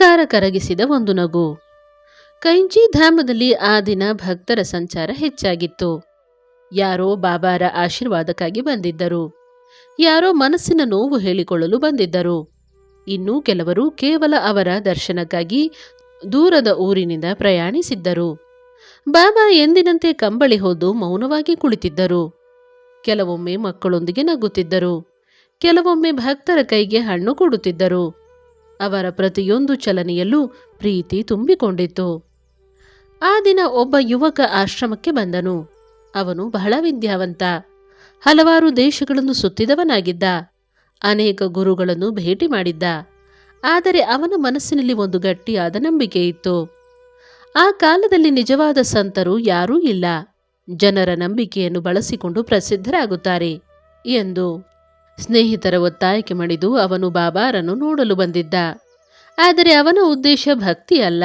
ಅಹಂಕಾರ ಕರಗಿಸಿದ ಒಂದು ನಗು. ಕೈಂಚಿ ಧಾಮದಲ್ಲಿ ಆ ದಿನ ಭಕ್ತರ ಸಂಚಾರ ಹೆಚ್ಚಾಗಿತ್ತು. ಯಾರೋ ಬಾಬಾರ ಆಶೀರ್ವಾದಕ್ಕಾಗಿ ಬಂದಿದ್ದರು, ಯಾರೋ ಮನಸ್ಸಿನ ನೋವು ಹೇಳಿಕೊಳ್ಳಲು ಬಂದಿದ್ದರು, ಇನ್ನೂ ಕೆಲವರು ಕೇವಲ ಅವರ ದರ್ಶನಕ್ಕಾಗಿ ದೂರದ ಊರಿನಿಂದ ಪ್ರಯಾಣಿಸಿದ್ದರು. ಬಾಬಾ ಎಂದಿನಂತೆ ಕಂಬಳಿ ಹೊದ್ದು ಮೌನವಾಗಿ ಕುಳಿತಿದ್ದರು. ಕೆಲವೊಮ್ಮೆ ಮಕ್ಕಳೊಂದಿಗೆ ನಗುತ್ತಿದ್ದರು, ಕೆಲವೊಮ್ಮೆ ಭಕ್ತರ ಕೈಗೆ ಹಣ್ಣು ಕೊಡುತ್ತಿದ್ದರು. ಅವರ ಪ್ರತಿಯೊಂದು ಚಲನೆಯಲ್ಲೂ ಪ್ರೀತಿ ತುಂಬಿಕೊಂಡಿತ್ತು. ಆ ದಿನ ಒಬ್ಬ ಯುವಕ ಆಶ್ರಮಕ್ಕೆ ಬಂದನು. ಅವನು ಬಹಳ ವಿದ್ಯಾವಂತ, ಹಲವಾರು ದೇಶಗಳನ್ನು ಸುತ್ತಿದವನಾಗಿದ್ದ, ಅನೇಕ ಗುರುಗಳನ್ನು ಭೇಟಿ ಮಾಡಿದ್ದ. ಆದರೆ ಅವನ ಮನಸ್ಸಿನಲ್ಲಿ ಒಂದು ಗಟ್ಟಿಯಾದ ನಂಬಿಕೆ ಇತ್ತು. ಆ ಕಾಲದಲ್ಲಿ ನಿಜವಾದ ಸಂತರು ಯಾರೂ ಇಲ್ಲ, ಜನರ ನಂಬಿಕೆಯನ್ನು ಬಳಸಿಕೊಂಡು ಪ್ರಸಿದ್ಧರಾಗುತ್ತಾರೆ ಎಂದು. ಸ್ನೇಹಿತರ ಒತ್ತಾಯಕ್ಕೆ ಮಣಿದು ಅವನು ಬಾಬಾರನ್ನು ನೋಡಲು ಬಂದಿದ್ದ. ಆದರೆ ಅವನ ಉದ್ದೇಶ ಭಕ್ತಿ ಅಲ್ಲ,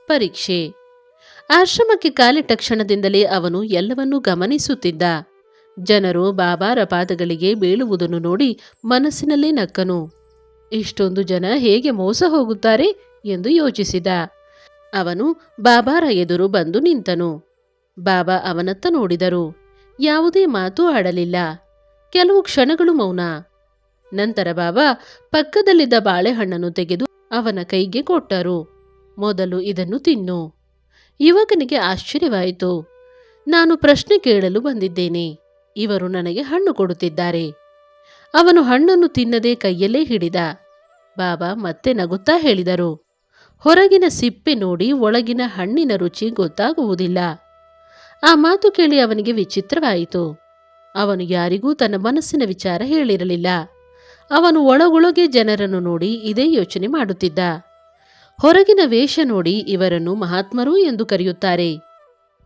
ಪರೀಕ್ಷೆ. ಆಶ್ರಮಕ್ಕೆ ಕಾಲಿಟ್ಟ ಕ್ಷಣದಿಂದಲೇ ಅವನು ಎಲ್ಲವನ್ನೂ ಗಮನಿಸುತ್ತಿದ್ದ. ಜನರು ಬಾಬಾರ ಪಾದಗಳಿಗೆ ಬೀಳುವುದನ್ನು ನೋಡಿ ಮನಸ್ಸಿನಲ್ಲೇ ನಕ್ಕನು. ಇಷ್ಟೊಂದು ಜನ ಹೇಗೆ ಮೋಸ ಹೋಗುತ್ತಾರೆ ಎಂದು ಯೋಚಿಸಿದ. ಅವನು ಬಾಬಾರ ಎದುರು ಬಂದು ನಿಂತನು. ಬಾಬಾ ಅವನತ್ತ ನೋಡಿದರು. ಯಾವುದೇ ಮಾತು ಆಡಲಿಲ್ಲ. ಕೆಲವು ಕ್ಷಣಗಳು ಮೌನ. ನಂತರ ಬಾಬಾ ಪಕ್ಕದಲ್ಲಿದ್ದ ಬಾಳೆಹಣ್ಣನ್ನು ತೆಗೆದು ಅವನ ಕೈಗೆ ಕೊಟ್ಟರು. ಮೊದಲು ಇದನ್ನು ತಿನ್ನು. ಯುವಕನಿಗೆ ಆಶ್ಚರ್ಯವಾಯಿತು. ನಾನು ಪ್ರಶ್ನೆ ಕೇಳಲು ಬಂದಿದ್ದೇನೆ, ಇವರು ನನಗೆ ಹಣ್ಣು ಕೊಡುತ್ತಿದ್ದಾರೆ. ಅವನು ಹಣ್ಣನ್ನು ತಿನ್ನದೆ ಕೈಯಲ್ಲೇ ಹಿಡಿದ. ಬಾಬಾ ಮತ್ತೆ ನಗುತ್ತಾ ಹೇಳಿದರು, ಹೊರಗಿನ ಸಿಪ್ಪೆ ನೋಡಿ ಒಳಗಿನ ಹಣ್ಣಿನ ರುಚಿ ಗೊತ್ತಾಗುವುದಿಲ್ಲ. ಆ ಮಾತು ಕೇಳಿ ಅವನಿಗೆ ವಿಚಿತ್ರವಾಯಿತು. ಅವನು ಯಾರಿಗೂ ತನ್ನ ಮನಸ್ಸಿನ ವಿಚಾರ ಹೇಳಿರಲಿಲ್ಲ. ಅವನು ಒಳಗೊಳಗೆ ಜನರನ್ನು ನೋಡಿ ಇದೇ ಯೋಚನೆ ಮಾಡುತ್ತಿದ್ದ. ಹೊರಗಿನ ವೇಷ ನೋಡಿ ಇವರನ್ನು ಮಹಾತ್ಮರು ಎಂದು ಕರೆಯುತ್ತಾರೆ.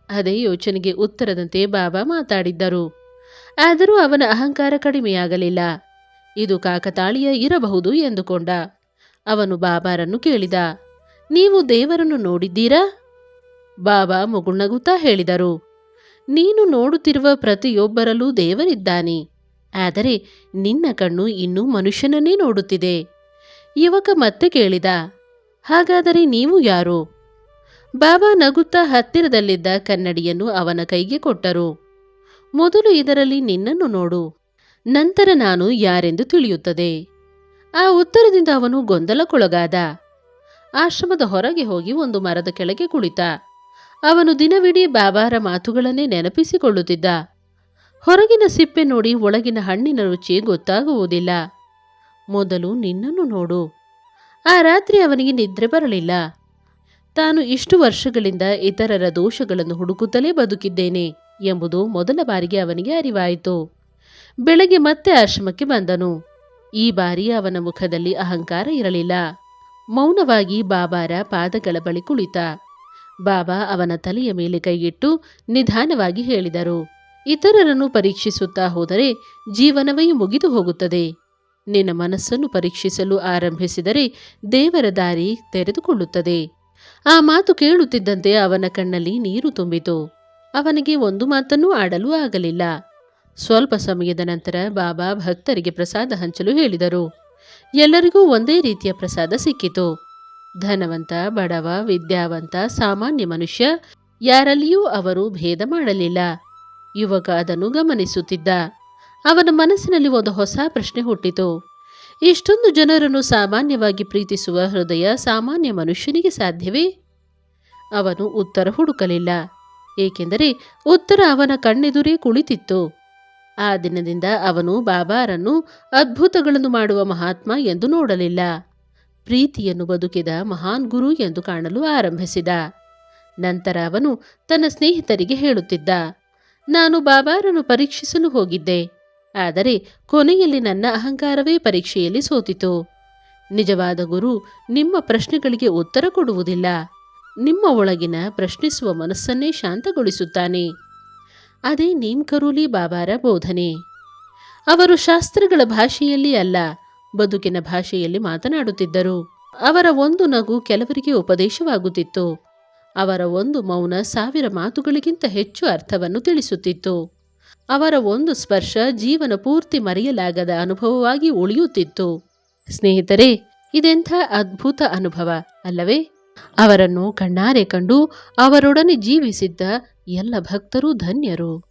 ಅದೇ ಯೋಚನೆಗೆ ಉತ್ತರದಂತೆ ಬಾಬಾ ಮಾತಾಡಿದ್ದರು. ಆದರೂ ಅವನ ಅಹಂಕಾರ ಕಡಿಮೆಯಾಗಲಿಲ್ಲ. ಇದು ಕಾಕತಾಳೀಯ ಇರಬಹುದು ಎಂದುಕೊಂಡ. ಅವನು ಬಾಬಾರನ್ನು ಕೇಳಿದ, ನೀವು ದೇವರನ್ನು ನೋಡಿದ್ದೀರಾ? ಬಾಬಾ ಮುಗುಳ್ನಗುತ್ತಾ ಹೇಳಿದರು, ನೀನು ನೋಡುತ್ತಿರುವ ಪ್ರತಿಯೊಬ್ಬರಲ್ಲೂ ದೇವರಿದ್ದಾನೆ, ಆದರೆ ನಿನ್ನ ಕಣ್ಣು ಇನ್ನೂ ಮನುಷ್ಯನನ್ನೇ ನೋಡುತ್ತಿದೆ. ಯುವಕ ಮತ್ತೆ ಕೇಳಿದ, ಹಾಗಾದರೆ ನೀವು ಯಾರು? ಬಾಬಾ ನಗುತ್ತಾ ಹತ್ತಿರದಲ್ಲಿದ್ದ ಕನ್ನಡಿಯನ್ನು ಅವನ ಕೈಗೆ ಕೊಟ್ಟರು. ಮೊದಲು ಇದರಲ್ಲಿ ನಿನ್ನನ್ನು ನೋಡು, ನಂತರ ನಾನು ಯಾರೆಂದು ತಿಳಿಯುತ್ತದೆ. ಆ ಉತ್ತರದಿಂದ ಅವನು ಗೊಂದಲಕ್ಕೊಳಗಾದ. ಆಶ್ರಮದ ಹೊರಗೆ ಹೋಗಿ ಒಂದು ಮರದ ಕೆಳಗೆ ಕುಳಿತ. ಅವನು ದಿನವಿಡೀ ಬಾಬಾರ ಮಾತುಗಳನ್ನೇ ನೆನಪಿಸಿಕೊಳ್ಳುತ್ತಿದ್ದ. ಹೊರಗಿನ ಸಿಪ್ಪೆ ನೋಡಿ ಒಳಗಿನ ಹಣ್ಣಿನ ರುಚಿ ಗೊತ್ತಾಗುವುದಿಲ್ಲ. ಮೊದಲು ನಿನ್ನನ್ನು ನೋಡು. ಆ ರಾತ್ರಿ ಅವನಿಗೆ ನಿದ್ರೆ ಬರಲಿಲ್ಲ. ತಾನು ಇಷ್ಟು ವರ್ಷಗಳಿಂದ ಇತರರ ದೋಷಗಳನ್ನು ಹುಡುಕುತ್ತಲೇ ಬದುಕಿದ್ದೇನೆ ಎಂಬುದು ಮೊದಲ ಬಾರಿಗೆ ಅವನಿಗೆ ಅರಿವಾಯಿತು. ಬೆಳಗ್ಗೆ ಮತ್ತೆ ಆಶ್ರಮಕ್ಕೆ ಬಂದನು. ಈ ಬಾರಿ ಅವನ ಮುಖದಲ್ಲಿ ಅಹಂಕಾರ ಇರಲಿಲ್ಲ. ಮೌನವಾಗಿ ಬಾಬಾರ ಪಾದಗಳ ಬಳಿ ಕುಳಿತ. ಬಾಬಾ ಅವನ ತಲೆಯ ಮೇಲೆ ಕೈಯಿಟ್ಟು ನಿಧಾನವಾಗಿ ಹೇಳಿದರು, ಇತರರನ್ನು ಪರೀಕ್ಷಿಸುತ್ತಾ ಹೋದರೆ ಜೀವನವೇ ಮುಗಿದು ಹೋಗುತ್ತದೆ. ನಿನ್ನ ಮನಸ್ಸನ್ನು ಪರೀಕ್ಷಿಸಲು ಆರಂಭಿಸಿದರೆ ದೇವರ ದಾರಿ ತೆರೆದುಕೊಳ್ಳುತ್ತದೆ. ಆ ಮಾತು ಕೇಳುತ್ತಿದ್ದಂತೆ ಅವನ ಕಣ್ಣಲ್ಲಿ ನೀರು ತುಂಬಿತು. ಅವನಿಗೆ ಒಂದು ಮಾತನ್ನೂ ಆಡಲು ಆಗಲಿಲ್ಲ. ಸ್ವಲ್ಪ ಸಮಯದ ನಂತರ ಬಾಬಾ ಭಕ್ತರಿಗೆ ಪ್ರಸಾದ ಹಂಚಲು ಹೇಳಿದರು. ಎಲ್ಲರಿಗೂ ಒಂದೇ ರೀತಿಯ ಪ್ರಸಾದ ಸಿಕ್ಕಿತು. ಧನವಂತ, ಬಡವ, ವಿದ್ಯಾವಂತ, ಸಾಮಾನ್ಯ ಮನುಷ್ಯ, ಯಾರಲ್ಲಿಯೂ ಅವರು ಭೇದ ಮಾಡಲಿಲ್ಲ. ಯುವಕ ಅದನ್ನು ಗಮನಿಸುತ್ತಿದ್ದ. ಅವನ ಮನಸ್ಸಿನಲ್ಲಿ ಒಂದು ಹೊಸ ಪ್ರಶ್ನೆ ಹುಟ್ಟಿತು. ಇಷ್ಟೊಂದು ಜನರನ್ನು ಸಾಮಾನ್ಯವಾಗಿ ಪ್ರೀತಿಸುವ ಹೃದಯ ಸಾಮಾನ್ಯ ಮನುಷ್ಯನಿಗೆ ಸಾಧ್ಯವೇ? ಅವನು ಉತ್ತರ ಹುಡುಕಲಿಲ್ಲ, ಏಕೆಂದರೆ ಉತ್ತರ ಅವನ ಕಣ್ಣೆದುರೇ ಕುಳಿತಿತ್ತು. ಆ ದಿನದಿಂದ ಅವನು ಬಾಬಾರನ್ನು ಅದ್ಭುತಗಳನ್ನು ಮಾಡುವ ಮಹಾತ್ಮ ಎಂದು ನೋಡಲಿಲ್ಲ, ಪ್ರೀತಿಯನ್ನು ಬದುಕಿದ ಮಹಾನ್ ಗುರು ಎಂದು ಕಾಣಲು ಆರಂಭಿಸಿದ. ನಂತರ ಅವನು ತನ್ನ ಸ್ನೇಹಿತರಿಗೆ ಹೇಳುತ್ತಿದ್ದ, ನಾನು ಬಾಬಾರನ್ನು ಪರೀಕ್ಷಿಸಲು ಹೋಗಿದ್ದೆ, ಆದರೆ ಕೊನೆಯಲ್ಲಿ ನನ್ನ ಅಹಂಕಾರವೇ ಪರೀಕ್ಷೆಯಲ್ಲಿ ಸೋತಿತು. ನಿಜವಾದ ಗುರು ನಿಮ್ಮ ಪ್ರಶ್ನೆಗಳಿಗೆ ಉತ್ತರ ಕೊಡುವುದಿಲ್ಲ, ನಿಮ್ಮ ಒಳಗಿನ ಪ್ರಶ್ನಿಸುವ ಮನಸ್ಸನ್ನೇ ಶಾಂತಗೊಳಿಸುತ್ತಾನೆ. ಅದೇ ನೀಮ್ ಕರೋಲಿ ಬಾಬಾರ ಬೋಧನೆ. ಅವರು ಶಾಸ್ತ್ರಗಳ ಭಾಷೆಯಲ್ಲಿ ಅಲ್ಲ, ಬದುಕಿನ ಭಾಷೆಯಲ್ಲಿ ಮಾತನಾಡುತ್ತಿದ್ದರು. ಅವರ ಒಂದು ನಗು ಕೆಲವರಿಗೆ ಉಪದೇಶವಾಗುತ್ತಿತ್ತು. ಅವರ ಒಂದು ಮೌನ 1000 ಮಾತುಗಳಿಗಿಂತ ಹೆಚ್ಚು ಅರ್ಥವನ್ನು ತಿಳಿಸುತ್ತಿತ್ತು. ಅವರ ಒಂದು ಸ್ಪರ್ಶ ಜೀವನ ಪೂರ್ತಿ ಮರೆಯಲಾಗದ ಅನುಭವವಾಗಿ ಉಳಿಯುತ್ತಿತ್ತು. ಸ್ನೇಹಿತರೆ, ಇದೆಂಥ ಅದ್ಭುತ ಅನುಭವ ಅಲ್ಲವೇ? ಅವರನ್ನು ಕಣ್ಣಾರೆ ಕಂಡು ಅವರೊಡನೆ ಜೀವಿಸಿದ್ದ ಎಲ್ಲ ಭಕ್ತರೂ ಧನ್ಯರು.